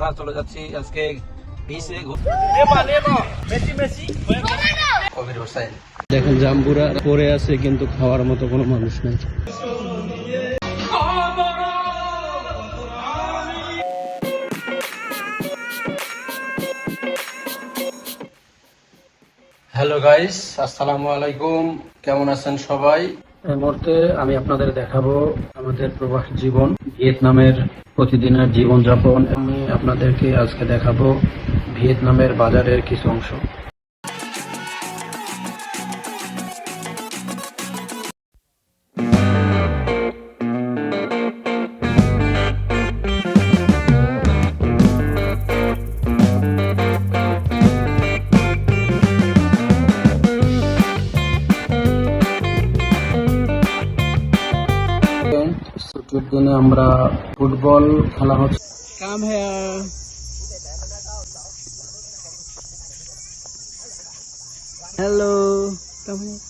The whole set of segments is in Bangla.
আমরা চলে যাচ্ছি আজকে বিচে কবির হোসেন। দেখেন জাম্বুরা পড়ে আছে কিন্তু খাওয়ার মতো কোনো মানুষ নাই। হ্যালো গাইস, আসসালামু আলাইকুম। কেমন আছেন সবাই? এই মুহূর্তে আমি আপনাদের দেখাবো আমাদের প্রবাস জীবন, ভিয়েতনামের প্রতিদিনের জীবনযাপন। আমি আপনাদেরকে আজকে দেখাবো ভিয়েতনামের বাজারের কিছু অংশ। ছুটির দিনে আমরা ফুটবল খেলা হচ্ছে। Come here. Hello. Come here.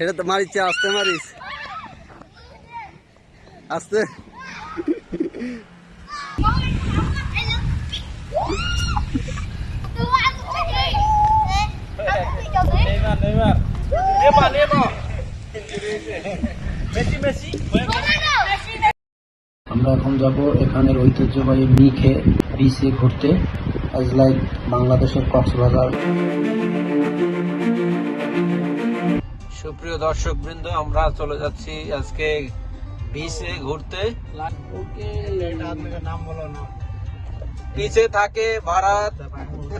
এটা তো মারিস, আস্তে মারিস, আস্তে। আমরা এখন যাব এখানের ঐতিহ্যবাহী মিখে বিচে ঘুরতে, অ্যাজ লাইক বাংলাদেশের কক্সবাজার। সুপ্রিয় দর্শক বৃন্দ, আমরা চলে যাচ্ছি আজকে বিচে ঘুরতে। বিচে থাকে Bharat,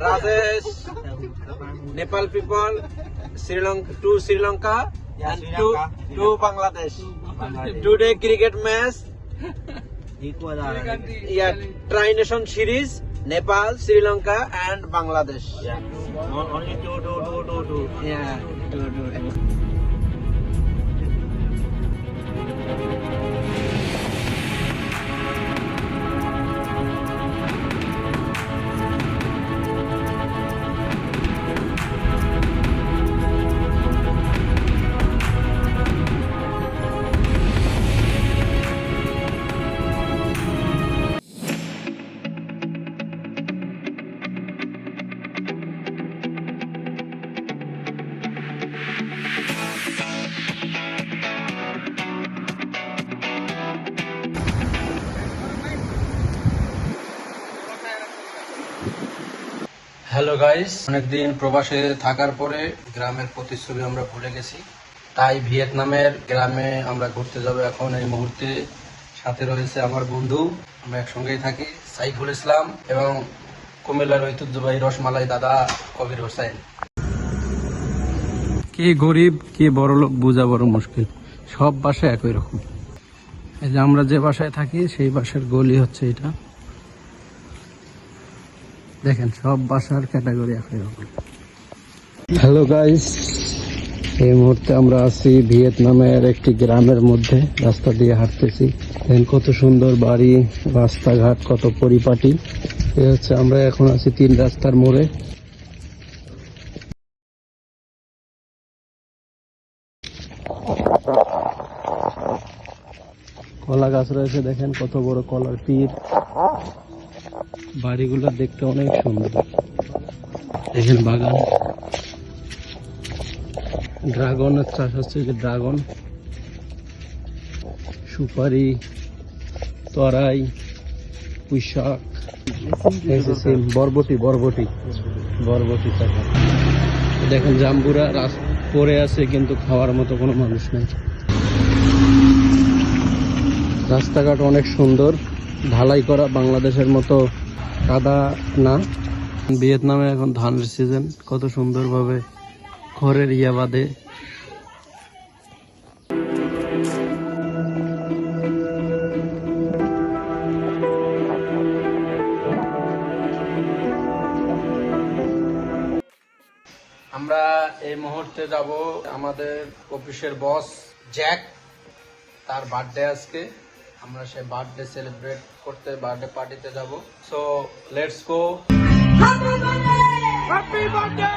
Rajesh, Nepal people, Sri Lanka and to Bangladesh. Today cricket match, tri-nation series, Nepal, Sri Lanka and Bangladesh. Only two. Yeah, two. Hello guys, অনেকদিন প্রবাসে থাকার পরে গ্রামের প্রতিচ্ছবি আমরা ভুলে গেছি, তাই ভিয়েতনামের গ্রামে আমরা ঘুরতে যাব এখন এই মুহূর্তে। সাথে রয়েছে আমার বন্ধু, আমরা একসঙ্গেই থাকি, সাইফুল ইসলাম এবং কুমিল্লার ঐতিহ্যবাহী রসমালাই দাদা কবির হোসেন। কে গরিব কে বড় লোক বোঝা বড় মুশকিল, সব বাসায় একই রকম। এই যে আমরা যে বাসায় থাকি সেই বাসার গলি হচ্ছে এটা। দেখেন সব বাসার ক্যাটাগরি একই রকম। হ্যালো গাইস, এই মুহূর্তে আমরা আছি ভিয়েতনামের একটি গ্রামের মধ্যে, রাস্তা দিয়ে হাঁটতেছি। দেখেন কত সুন্দর বাড়ি, রাস্তাঘাট কত পরিপাটি। এই হচ্ছে আমরা এখন আছি 3 রাস্তার মোড়ে। কলা গাছ রয়েছে, দেখেন কত বড় কলার পীর। বাড়িগুলো দেখতে অনেক সুন্দর, দেখেন বাগান। ড্রাগনের চাষ হচ্ছে, যে ড্রাগন, সুপারি, তরাই, পুঁইশাক, বরবটি বরবটি বরবটি চাষ। দেখেন জাম্বুরা পড়ে আছে, কিন্তু খাওয়ার মতো কোনো মানুষ নেই। রাস্তাঘাট অনেক সুন্দর, ঢালাই করা, বাংলাদেশের মতো কাদা না। ভিয়েতনামে এখন ধানের সিজন, কত সুন্দরভাবে খড়ের ইয়া বাঁধে। আমরা এই মুহূর্তে যাব আমাদের অফিসের বস জ্যাক, তার বার্থডে আজকে। আমরা সে বার্থডে সেলিব্রেট করতে, বার্থডে পার্টিতে যাব। So let's go. Happy birthday.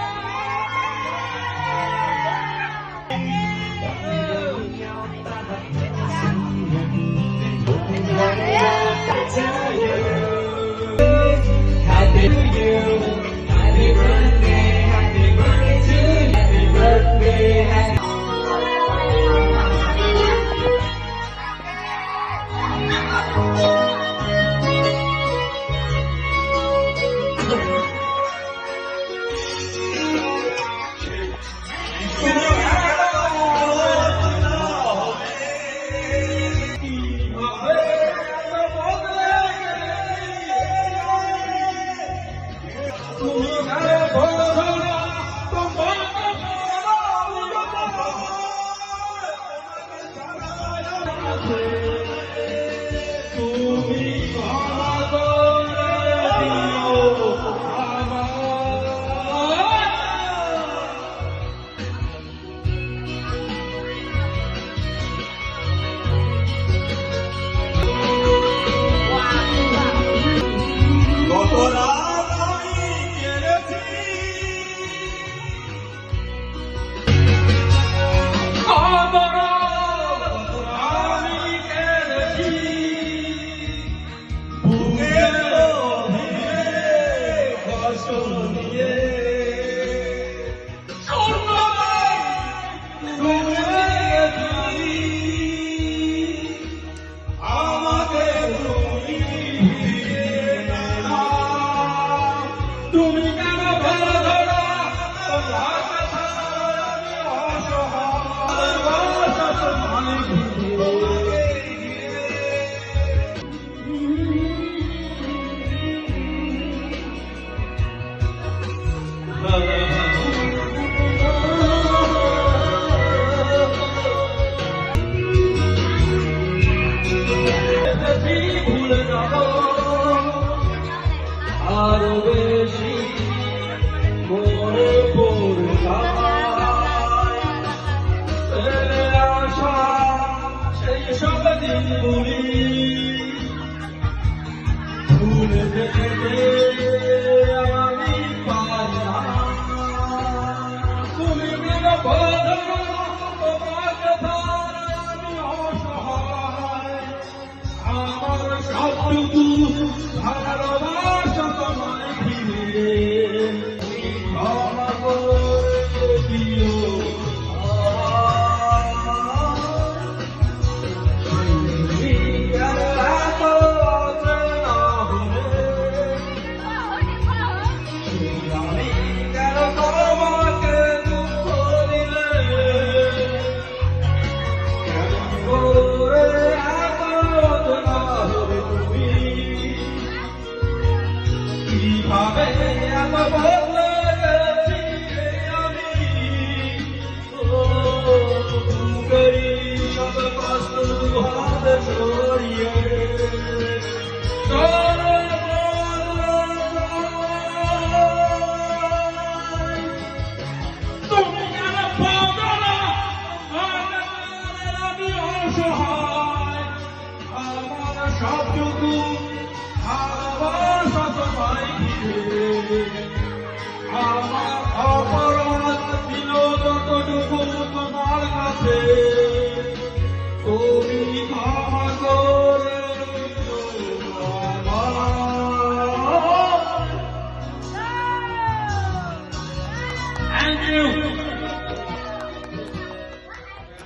আমার